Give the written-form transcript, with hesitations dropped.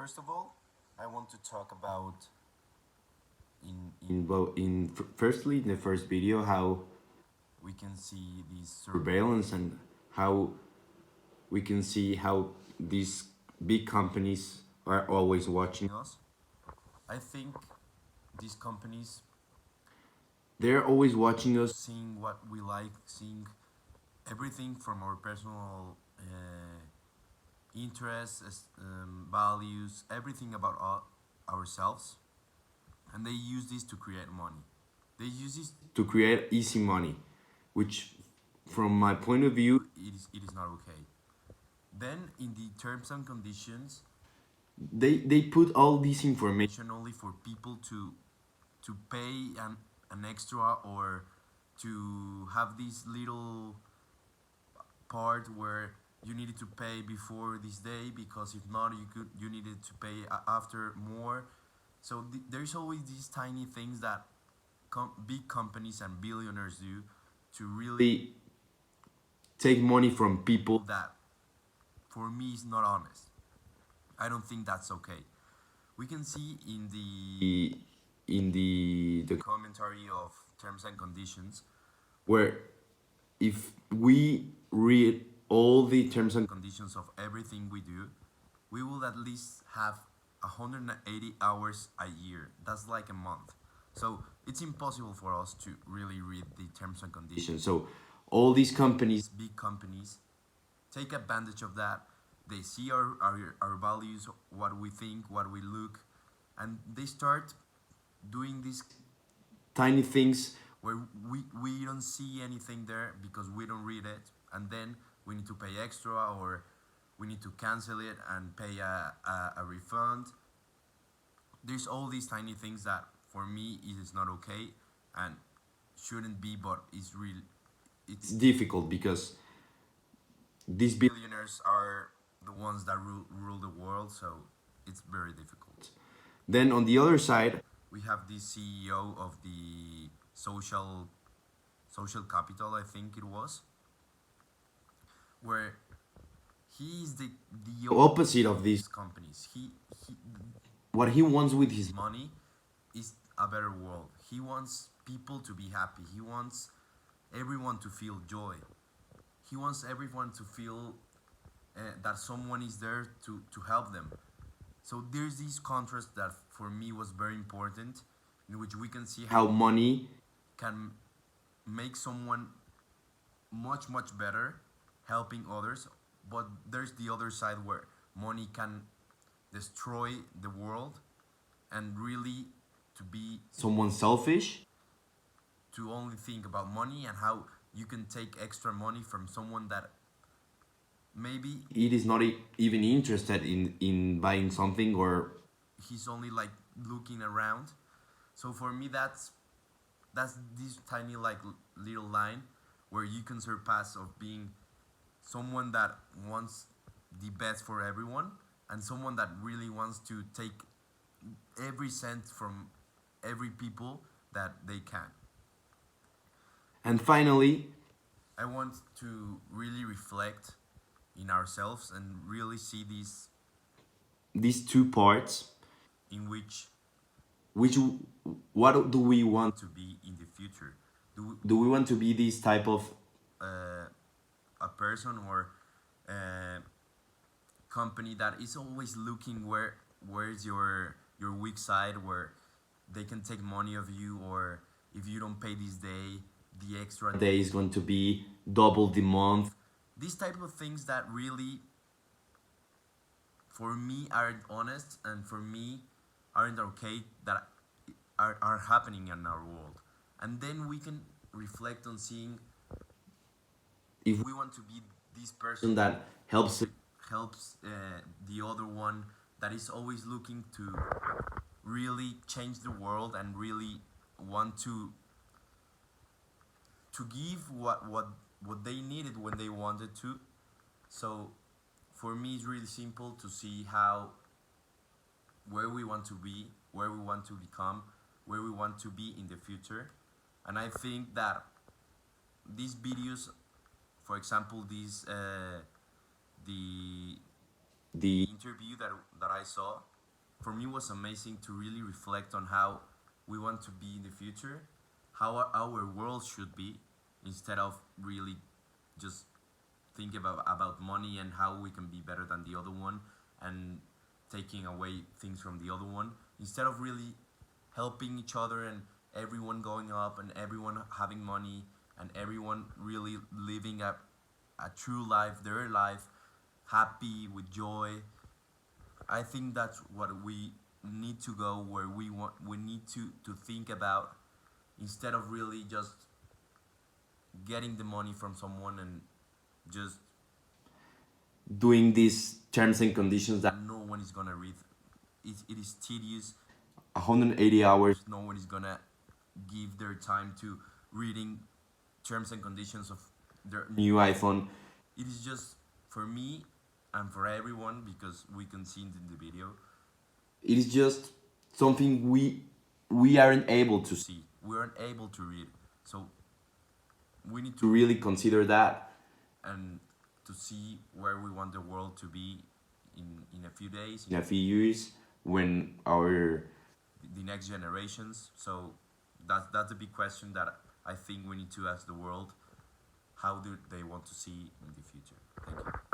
first of all, I want to talk about firstly in the first video how we can see these surveillance and how we can see how these big companies are always watching us. I think these companies, they're always watching us, seeing what we like, seeing everything from our personal interests, values, everything about ourselves, and they use this to create money. They use this to create easy money, which, from my point of view, it is not okay. Then, in the terms and conditions, they put all this information only for people to pay an extra, or to have this little part where you needed to pay before this day, because if not you needed to pay after more. So there's always these tiny things that big companies and billionaires do to really take money from people that, for me, is not honest. I don't think that's okay. We can see in the commentary of terms and conditions, where if we read all the terms and conditions of everything we do, we will at least have 180 hours a year. That's like a month. So it's impossible for us to really read the terms and conditions. So all these companies, big companies, take advantage of that. They see our values, what we think, what we look, and they start doing these tiny things where we don't see anything there because we don't read it, and then we need to pay extra, or we need to cancel it and pay a refund. There's all these tiny things that, for me, it is not okay and shouldn't be, but it's difficult because these billionaires are the ones that rule the world, so it's very difficult. Then on the other side, we have the CEO of the social capital, I think it was, where he is the opposite of these companies. He What he wants with his money is a better world. He wants people to be happy. He wants everyone to feel joy. He wants everyone to feel that someone is there to help them. So there's this contrast that, for me, was very important, in which we can see how money can make someone much better, helping others, but there's the other side where money can destroy the world, and really to be someone selfish, to only think about money and how you can take extra money from someone that maybe it is not even interested in buying something, or he's only like looking around. So for me, that's this tiny, like, little line where you can surpass of being someone that wants the best for everyone, and someone that really wants to take every cent from every people that they can. And finally, I want to really reflect in ourselves and really see these two parts, in which what do we want to be in the future? Do we want to be this type of a person, or company that is always looking where's your weak side, where they can take money of you, or if you don't pay this day, the extra day is going to be double the month? These type of things that really, for me, aren't honest, and for me aren't okay, that are happening in our world. And then we can reflect on seeing if we want to be this person that helps the other one, that is always looking to really change the world and really want to give what they needed when they wanted to. So for me, it's really simple to see how, where we want to be, where we want to become, where we want to be in the future. And I think that these videos, for example, the interview that I saw, for me was amazing to really reflect on how we want to be in the future, how our world should be, instead of really just think about money and how we can be better than the other one, and taking away things from the other one, instead of really helping each other and everyone going up and everyone having money and everyone really living a true life, their life, happy with joy. I think that's what we need to go, where we need to think about, instead of really just getting the money from someone and just doing these terms and conditions that no one is gonna read. It is tedious. 180 hours. No one is gonna give their time to reading terms and conditions of their new iPhone. It is just for me and for everyone, because we can see it in the video. It is just something we aren't able to see. We aren't able to read. So we need to really consider that, and to see where we want the world to be in a few days, in a few years, when the next generations. So that's a big question that I think we need to ask the world. How do they want to see in the future? Thank you.